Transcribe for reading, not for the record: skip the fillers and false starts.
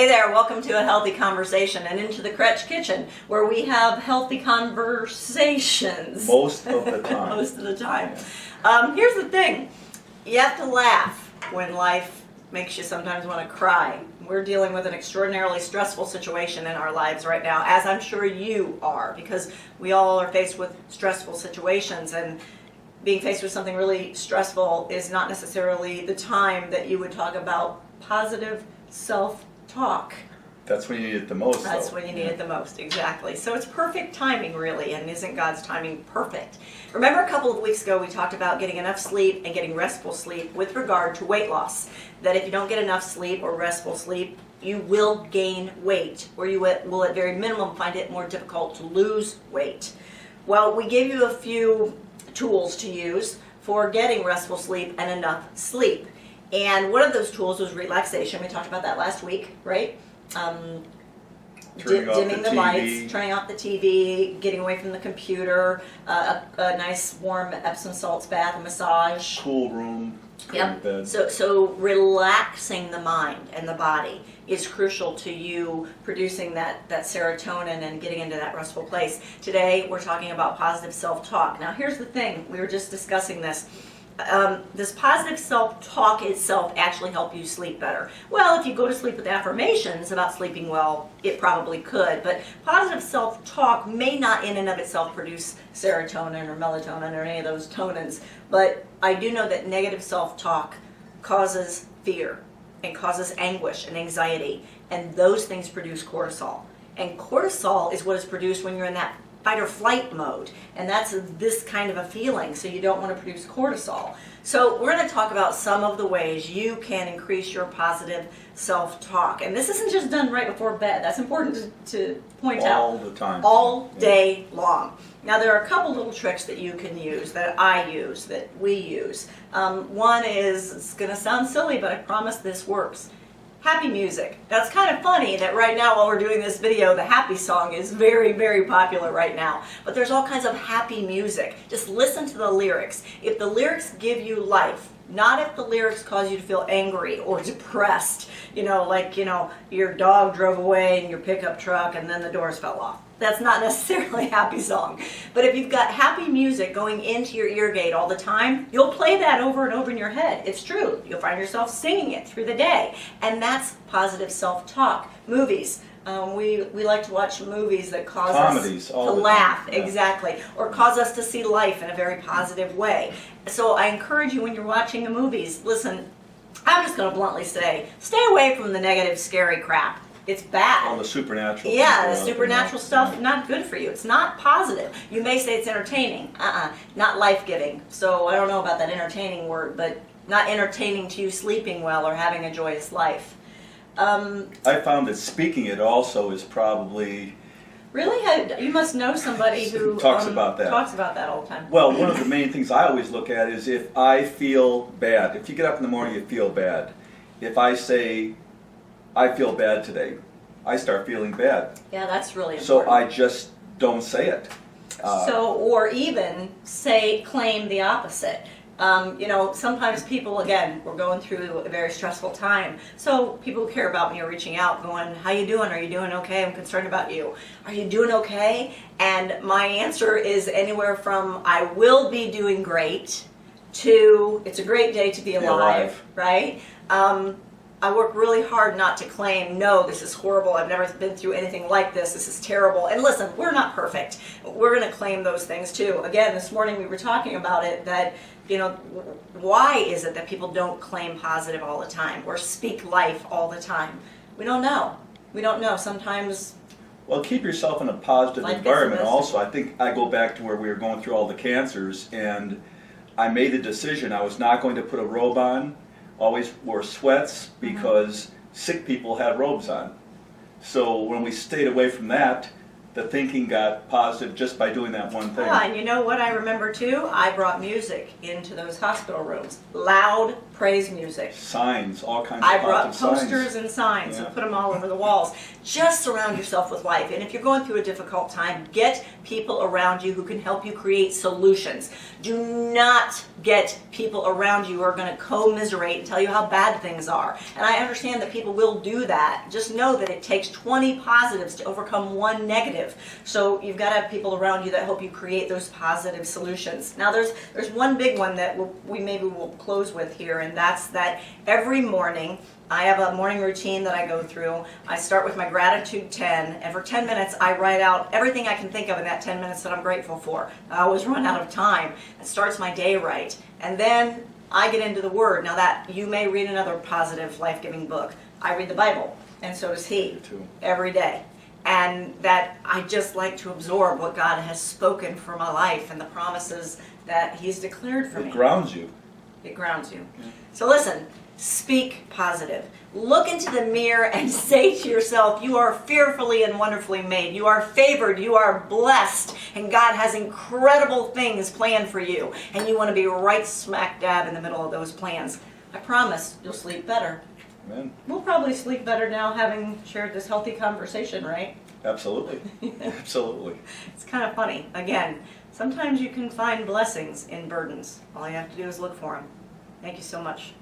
Hey there, welcome to A Healthy Conversation and into the Krech kitchen where we have healthy conversations. Most of the time. Most of the time. Here's the thing, you have to laugh when life makes you sometimes want to cry. We're dealing with an extraordinarily stressful situation in our lives right now, as I'm sure you are, because we all are faced with stressful situations, and being faced with something really stressful is not necessarily the time that you would talk about positive self-talk. That's when you need it the most. That's when you need it the most, exactly. So it's perfect timing, really, and isn't God's timing perfect? Remember a couple of weeks ago we talked about getting enough sleep and getting restful sleep with regard to weight loss. That if you don't get enough sleep or restful sleep, you will gain weight, or you will at very minimum find it more difficult to lose weight. Well, we gave you a few tools to use for getting restful sleep and enough sleep. And one of those tools was relaxation. We talked about that last week, right? Dimming the lights, turning off the TV, getting away from the computer, a nice warm Epsom salts bath, a massage. Cool room. Yep. Bed. So relaxing the mind and the body is crucial to you producing that serotonin and getting into that restful place. Today we're talking about positive self-talk. Now here's the thing, we were just discussing this. Does positive self-talk itself actually help you sleep better? Well, if you go to sleep with affirmations about sleeping well, it probably could, but positive self-talk may not in and of itself produce serotonin or melatonin or any of those tonins, but I do know that negative self-talk causes fear and causes anguish and anxiety, and those things produce cortisol. And cortisol is what is produced when you're in that fight or flight mode, and that's this kind of a feeling, so you don't want to produce cortisol. So we're going to talk about some of the ways you can increase your positive self-talk, and this isn't just done right before bed. That's important to point out. All the time. All day long. Now there are a couple little tricks that you can use, that I use, that we use. One is, it's going to sound silly, but I promise this works. Happy music. That's kind of funny that right now while we're doing this video, the happy song is very, very popular right now. But there's all kinds of happy music. Just listen to the lyrics. If the lyrics give you life, not if the lyrics cause you to feel angry or depressed, like your dog drove away in your pickup truck and then the doors fell off. That's not necessarily a happy song. But if you've got happy music going into your ear gate all the time, you'll play that over and over in your head. It's true. You'll find yourself singing it through the day. And that's positive self-talk. Movies. We like to watch movies that cause us to laugh, exactly, or cause us to see life in a very positive way. So I encourage you when you're watching the movies, listen, I'm just going to bluntly say, stay away from the negative, scary crap. It's bad. All the supernatural. Yeah, the supernatural stuff, not good for you. It's not positive. You may say it's entertaining. Not life-giving. So I don't know about that entertaining word, but not entertaining to you sleeping well or having a joyous life. I found that speaking it also is probably... Really? You must know somebody who talks about that. Talks about that all the time. Well, one of the main things I always look at is if I feel bad. If you get up in the morning, you feel bad. If I say, I feel bad today, I start feeling bad. Yeah, that's really important. So I just don't say it. Or even claim the opposite. Sometimes people, again, we're going through a very stressful time. So people who care about me are reaching out going, how you doing? Are you doing okay? I'm concerned about you. Are you doing okay? And my answer is anywhere from I will be doing great to it's a great day to be alive. Right? I work really hard not to claim, no, this is horrible, I've never been through anything like this is terrible. And listen, we're not perfect. We're going to claim those things too. Again, this morning we were talking about it, that, why is it that people don't claim positive all the time or speak life all the time? We don't know. We don't know. Sometimes... Well, keep yourself in a positive environment also. I think I go back to where we were going through all the cancers, and I made a decision. I was not going to put a robe on. Always wore sweats because sick people had robes on. So when we stayed away from that, the thinking got positive just by doing that one thing. And you know what I remember too? I brought music into those hospital rooms. Loud, praise music. Signs, all kinds I of brought positive signs. posters and signs Yeah. and put them all over the walls. Just surround yourself with life. And if you're going through a difficult time, get people around you who can help you create solutions. Do not get people around you who are going to commiserate and tell you how bad things are. And I understand that people will do that. Just know that it takes 20 positives to overcome one negative. So you've got to have people around you that help you create those positive solutions. Now there's one big one that we maybe will close with here, and that's that every morning I have a morning routine that I go through. I start with my gratitude 10, and for 10 minutes I write out everything I can think of in that 10 minutes that I'm grateful for. I always run out of time. It starts my day right. And then I get into the Word. Now that you may read another positive, life-giving book. I read the Bible, and so does he, too. every day. And that I just like to absorb what God has spoken for my life and the promises that he's declared for me. It grounds you. It grounds you. Yeah. So listen, speak positive. Look into the mirror and say to yourself, you are fearfully and wonderfully made. You are favored. You are blessed. And God has incredible things planned for you. And you want to be right smack dab in the middle of those plans. I promise you'll sleep better. Amen. We'll probably sleep better now having shared this healthy conversation, right? Absolutely. Absolutely. It's kind of funny. Again, sometimes you can find blessings in burdens. All you have to do is look for them. Thank you so much.